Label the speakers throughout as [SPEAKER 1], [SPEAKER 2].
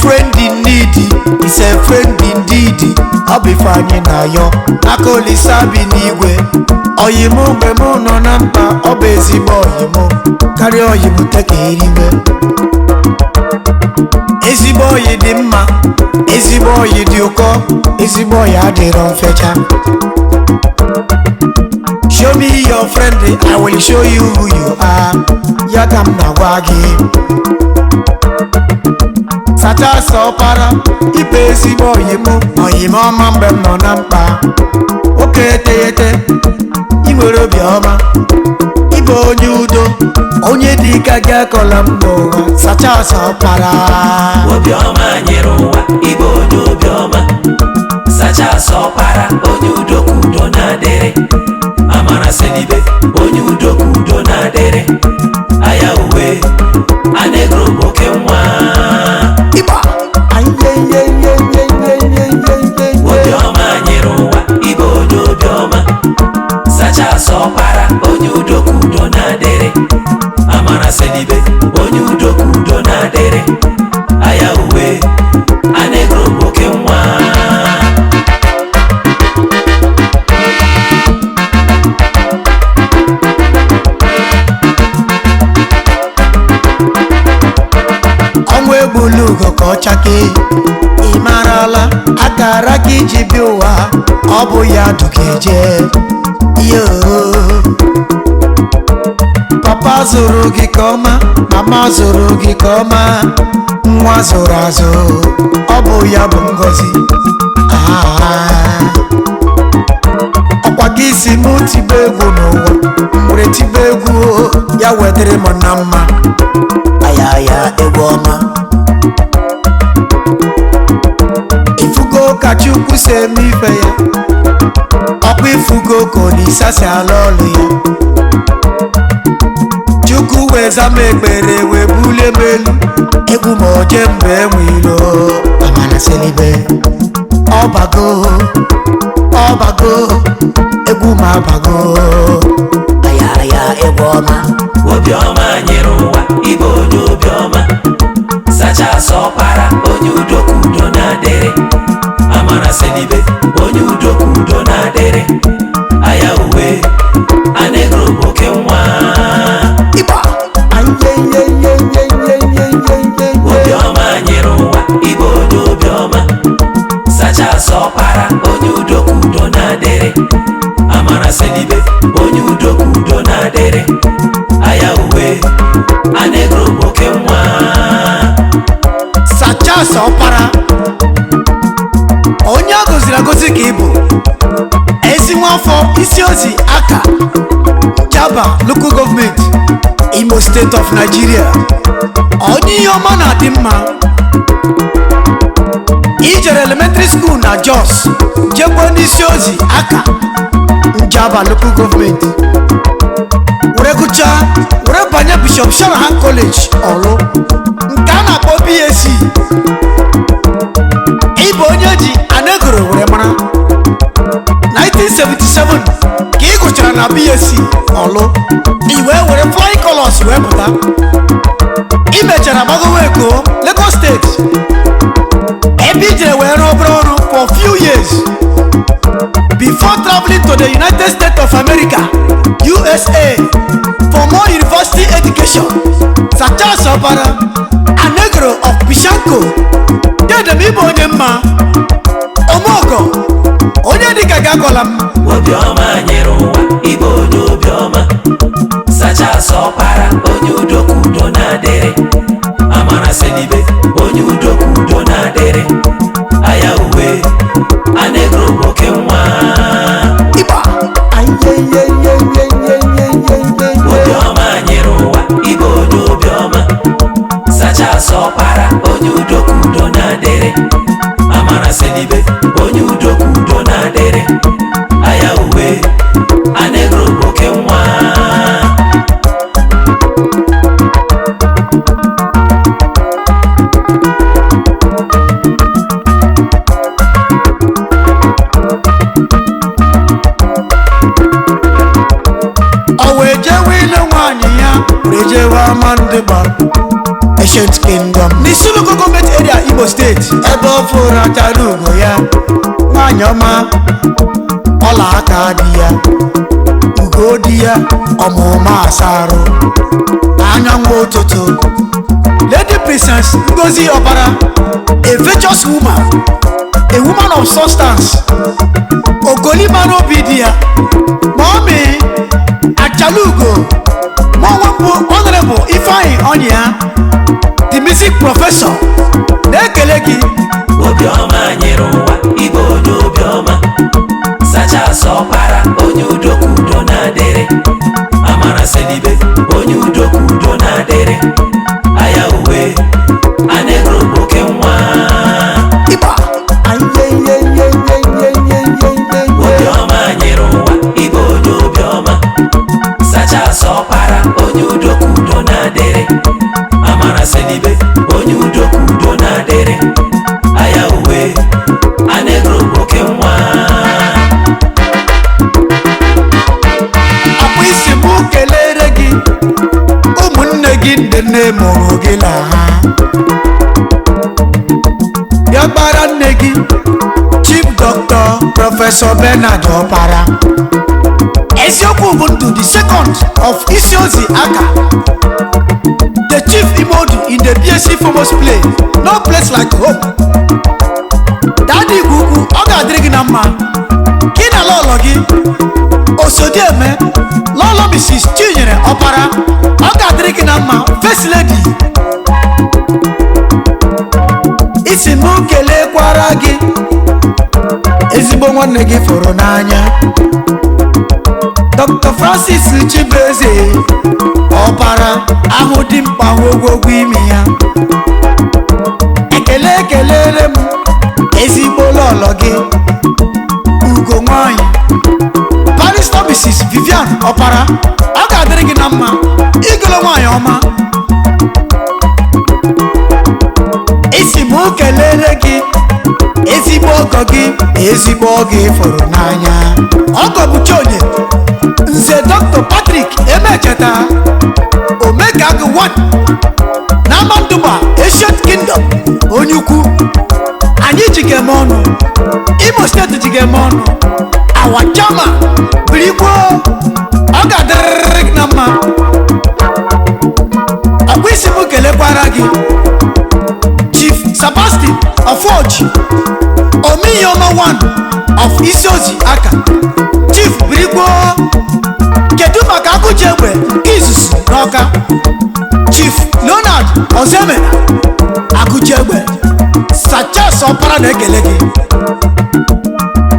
[SPEAKER 1] friend in need is a friend indeed. I'll be fine na yo akoli sabi n'igwe oyimu mgbe mụ nọ na mkpa ọ bụ ezigbo oyimu karịa oyimu teka eriwe. Ezigbo oyi dị mma, ezigbo oyi dị ụkọ, ezigbo oyi adịrọ mfecha. Show me your friend, I will show you who you are. Ya ka m na-agwa gị. Sacha sọpara ibe ezigbo oyimu oyimu ọma mgbe m nọ na mkpa. Oke eteghete ị nwere obiọma, ibe onye udo, onye dị ka gị akọla m n'ụwa. Sacha sọpara
[SPEAKER 2] obiọma nyere ụwa, ibe onye obiọma. Sacha sọpara onye udo ka udo na-adịrị. Amara selibe onye udo ka udo na-adịrị. Aya uwe anegro oke nwa
[SPEAKER 1] ịba
[SPEAKER 2] obiọma nyere ụwa, ibe onye obiọma. Sacha sọpara onye udo ka udo na-adịrị. Amara selibe onye udo ka udo na-adịrị. Aya uwe anegro oke nwa
[SPEAKER 1] ọnwa egbulu ugo ka ọ chake. Ị marala akara gị ji bịa ụwa, ọ bụ ya dugeje yo. Papa zụrụ gị ka ọma, mama zụrụ gị ka ọma, nwa zụrụ azụ, ọ bụ ya bụ ngọzi. Ọkwa gị si mụ tibe egwu n'ụwa, mgbe tibe egwu ya wedịrị m na mma. Ayaya egwu ọma. Ifugo ka Chukwu si eme ife ya, ọkwa ifugo ka Olisa si ala ọlụ ya. Chukwu wee zama ekpere wee bulie m elu, egwu ma oje mgbe enwe ilo. Amara selibe ọbago ọbago, egwu ma abago. Ayaya egwu ọma.
[SPEAKER 2] obiọma nyere ụwa, ibe onye obiọma. Sacha sọpara onye udo ka udo na-adịrị. Amara selibe onye udo ka udo na-adịrị. Aya uwe anegro oke nwa
[SPEAKER 1] ịba
[SPEAKER 2] obiọma nyere ụwa, ibe onye obiọma. Sacha sọpara onye udo ka udo na-adịrị. Amara selibe onye udo ka udo na-adịrị. Aya uwe anegro oke nwa
[SPEAKER 1] Sacha sọpara onye a gọziri agọzi ka ịbụ. Ezi nwafọ isi ozi aka Jaba local government, Imo state of Nigeria. Onye ihe ọma na-adị mma. Ijere elementary school na Jos, jekwa n'isi ozi aka Jaba local government. Were gụchaa were banye Bishop Shanahan College Ọlụ, nke a na-akpọ BSc. Ịbụ onye ji anegoro were mara. 1977 ka ị gụchara na BSc Ọlụ, i wee were flying colors wee pụta. I mechara gbagowe Eko, Lagos State, ebe i jere wee rụọ obere ọrụ for few years before traveling to the United States of America, USA, for more university education. Sacha sọpara anegro of Bishanko. Dedem ịbụ onye mma omogo, onye dịka gị agọla m.
[SPEAKER 2] obiọma nyere ụwa, ibe onye obiọma. Sacha sọpara onye udo ka udo na-adịrị. Amara selibe onye udo ka udo na-adịrị. Aya uwe anegro oke nwa
[SPEAKER 1] ịba
[SPEAKER 2] obiọma nyere ụwa, ibe onye obiọma. Sacha sọpara onye udo ka udo na-adịrị. Amara selibe onye udo ka udo na-adịrị. Aya uwe anegro oke nwa
[SPEAKER 1] Ancient Kingdom. N'isi local government area n'Imo steeti ebe ọ fụrụ achara ugo ya nwanyị ọma ọla aka dị ya ugo dị ya ọmụma asarụ anyanwụ ụtụtụ Lady Princess Ngozi Ọbara, a virtuous woman, a woman of substance. Ogolimaro Bidia, Mommy, Achalugo, Mowambo Honorable Ifeanyi Onya, the music professor, Nekelegi.
[SPEAKER 2] Obioma nyere ụwa, Igbo onye obiọma, sacha asọpara onye udokudo na-adịrị, amara selibe onye udokudo na-adịrị, aya uwe anegro oke nwa
[SPEAKER 1] Iba
[SPEAKER 2] Obioma nyere ụwa, Igbo onye obiọma, sacha asọpara onye udokudo na-adịrị, amara selibe onye udokudo na-adịrị, aya uwe anegro oke nwa
[SPEAKER 1] akwa isi mụ kelere gị ụmụnne gị ndị nne mụrụ gị na ha ya gbara nne gị Chief Dr. Professor Bernard Ọpara eziokwu bụ ndụ the second of Isiozi Aka, the chief imodu in the BSc Formos play no place like home. Daddy Gugu ọ ga-adịrị gị na mma gị na lọlọ gị Osodieme lọlọ Mrs. Chinyere Ọpara ọ ga-adịrị gị na mma first lady. Isi m kelekwara gị ezigbo nwanne gị fụrụ n'anya Dr. Francis Chibeze Ọpara ahụ dị mkpa ogwogwo imi ya ekelere m ezigbo lọlọ gị ugo nwanyị Barrister Mrs. Vivian Ọpara ọ ga-adịrị gị na mma igolo nwanyị ọma. Isi m kelere gị ezigbo ọgọ gị ezigbo oge fụrụ n'anya ọgọ bụ Chionye Nze Dr. Patrick Emecheta Omega gị 1 na Amanduba Ancient Kingdom onye ukwu anyị jigeme ọnụ Imo steeti jigeme ọnụ awa chama birigbo ọ ga-adịrịrị gị na mma. Ọkwa isi m kelekwara gị Chief Sebastian Ofoji Omiyoma 1 of Isiozi Aka, Chief Birigbo kedu maka akụji egbe nke izuzu n'Ọka, Chief Leonard Ozemena akụji egbe Sachas Ọpara na-ekele gị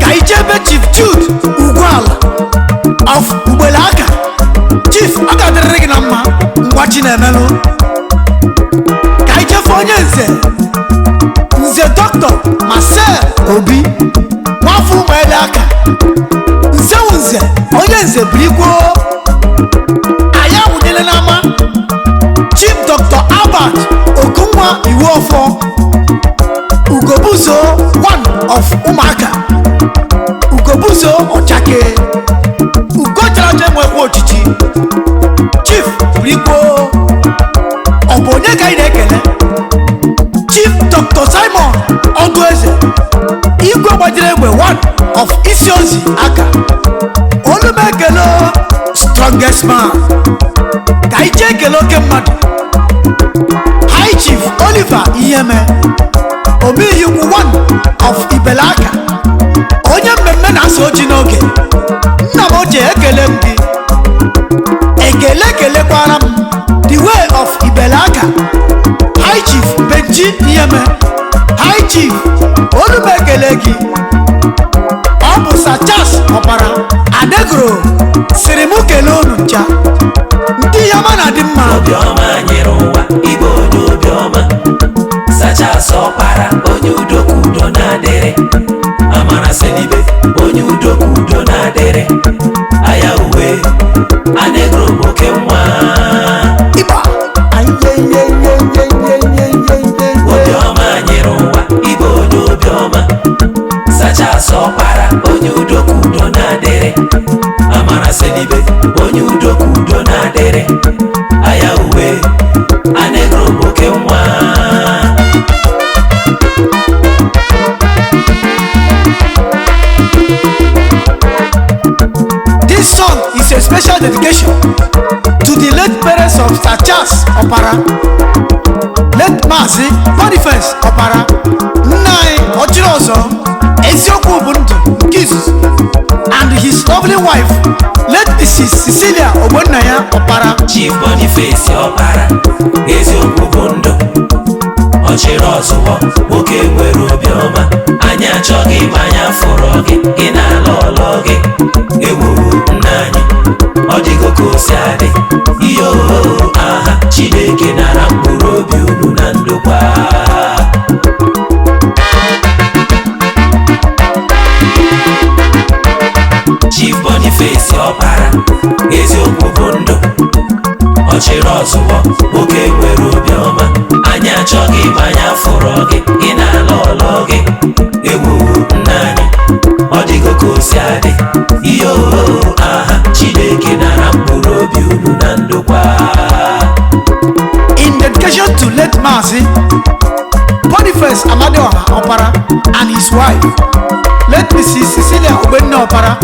[SPEAKER 1] ka ijebe Chief Jude Ugwuala of Ugbele Aka, Chief ọ ga-adịrịrị gị na mma ngwa Chinemelụ ka ijefe onye Nze Dr. Marcel Obi nwafọ Ụmụele Aka Nze onye Nze Birigbo anyị awụnyele n'ama Chief Dr. Albert Okunwa Iwuofọ Ugobuzo 1 of Ụmụaka Ugobuzo Ọchake Ugocharacha enwekwa ochichi Chief Birigbo ọ bụ onye ka anyị na-ekele Chief Dr. Simon Odueze Igwe gbajiri egbe 1 of Isiozi Aka olumekele strongest man ka ije ekele oke mmadụ High Chief Oliver Iyeme Omiyikwu 1 of Ibele Aka onye mmemme na-asa oji n'oge nna m ochie ekele m gị ekelekwara m the way of Ibele Aka High Chief Benji Iyeme High Chief olumekele gị ọ bụ Sachas Ọpara Adegoro siri mụ kelee unu ncha ndị yama na dị mma.
[SPEAKER 2] Obioma nyere ụwa, Igbo onye obiọma, Sachas Ọpara onye udokudo na-adịrị, amara selibe onye udokudo na-adịrị, aya uwe anegro oke nwa
[SPEAKER 1] Iba
[SPEAKER 2] Obioma nyere ụwa, Igbo onye obiọma, Sachas Ọpara onye udokudo na-adịrị, amara selibe onye udokudo na-adịrị, aya uwe anegro oke nwa
[SPEAKER 1] dedication to the late parents of Sir Charles Opara, late Mazi Boniface Opara, Nai Ochirozo, Eziokwu Ubuntu Jesus, and his lovely wife, late Mrs. Cecilia Ogbonnaya Opara.
[SPEAKER 2] Chief Boniface Opara, Eziokwu Ubuntu, Ochirozo, nwoke nwere obiọma, anyị achọghị ma anyị afụrụ gị, gị na-ala ọlọ gị, ewu nna anyị, ọ dịgo ka o si adị, iyo aha Chineke nara mkpụrụ obi unu na ndokwa. Chief Boniface Opara, Eziokwu Ubuntu, Ochirozo, nwoke nwere obiọma, anyị achọghị ma anyị afụrụ gị, gị na-ala ọlọ gị, ewu nna anyị, ọ dịgo ka o si adị, iyo aha Chineke nara mkpụrụ obi unu na ndokwa.
[SPEAKER 1] In dedication to late Mazi Boniface Amadioha Opara and his wife, late Mrs. Cecilia Ogbonnaya Opara,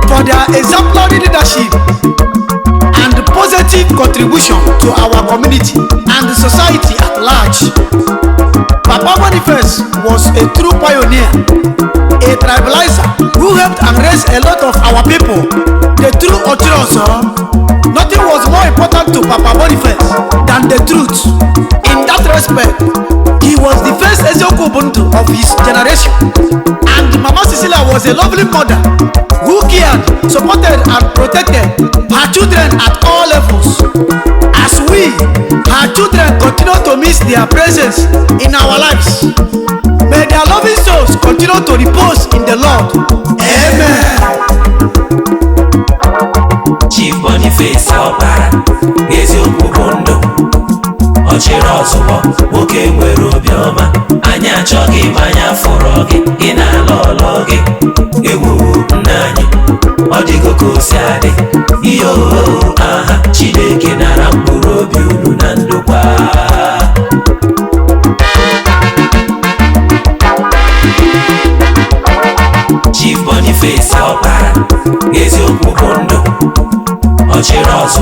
[SPEAKER 1] for their exemplary leadership and positive contribution to our community and the society at large. Papa Boniface was a true pioneer, a tribalizer who helped and raised a lot of our people. The true Ochirozo, nothing was more important to Papa Boniface than the truth. In that respect, he was the first Eziokwu Ubuntu of his generation, and Mama Cecilia was a lovely mother who cared, supported and protected her children at all levels. As we, her children, continue to miss their presence in our lives, may their loving souls continue to repose in the Lord. Amen.
[SPEAKER 2] Chief Boniface Opara, Eziokwu Ubuntu, Ochirozo, nwoke nwere obiọma, anyị achọghị ma anyị afụrụ gị, gị na-ala ọlọ gị, ewu nna anyị, ọ dịgo ka o si adị, iyo aha Chineke nara mkpụrụ obi unu na ndokwa. Chief Boniface Opara, Eziokwu Ubuntu, Ochirozo,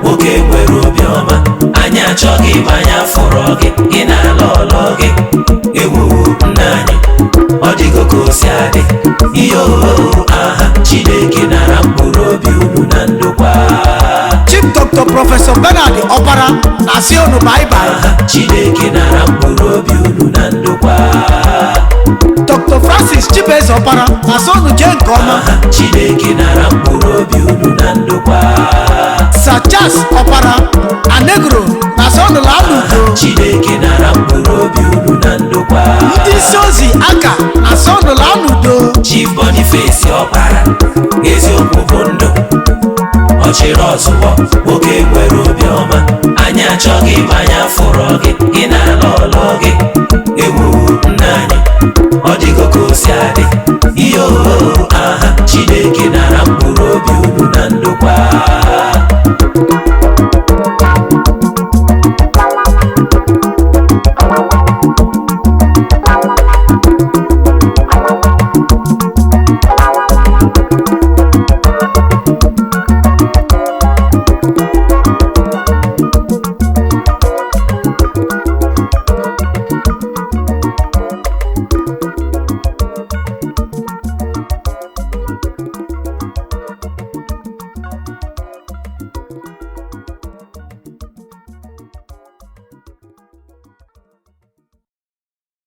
[SPEAKER 2] nwoke nwere obiọma, anyị achọghị ma anyị afụrụ gị, gị na-ala ọlọ gị, ewu nna anyị, ọ dịgo ka o si adị, iyo aha Chineke nara mkpụrụ obi unu na ndokwa.
[SPEAKER 1] Chief Dr. Professor Bernard Opara na-asị unu bye bye.
[SPEAKER 2] Aha Chineke nara mkpụrụ obi unu na ndokwa.
[SPEAKER 1] Dr. Francis Chibeze Opara na-asị unu jee nke ọma.
[SPEAKER 2] Aha Chineke nara mkpụrụ obi unu na ndokwa.
[SPEAKER 1] Sir Charles Opara Anegro na-asị unu laa n'udo.
[SPEAKER 2] Chineke nara mkpụrụ obi unu na ndokwa.
[SPEAKER 1] Ndị isi ozi aka na-asị unu laa n'udo.
[SPEAKER 2] Chief Boniface Opara, Eziokwu Ubuntu, Ochirozo, nwoke nwere obiọma, anyị achọghị ma anyị afụrụ gị, gị na-ala ọlọ gị, ewu nna anyị, ọ dịgo ka o si adị, iyo aha Chineke na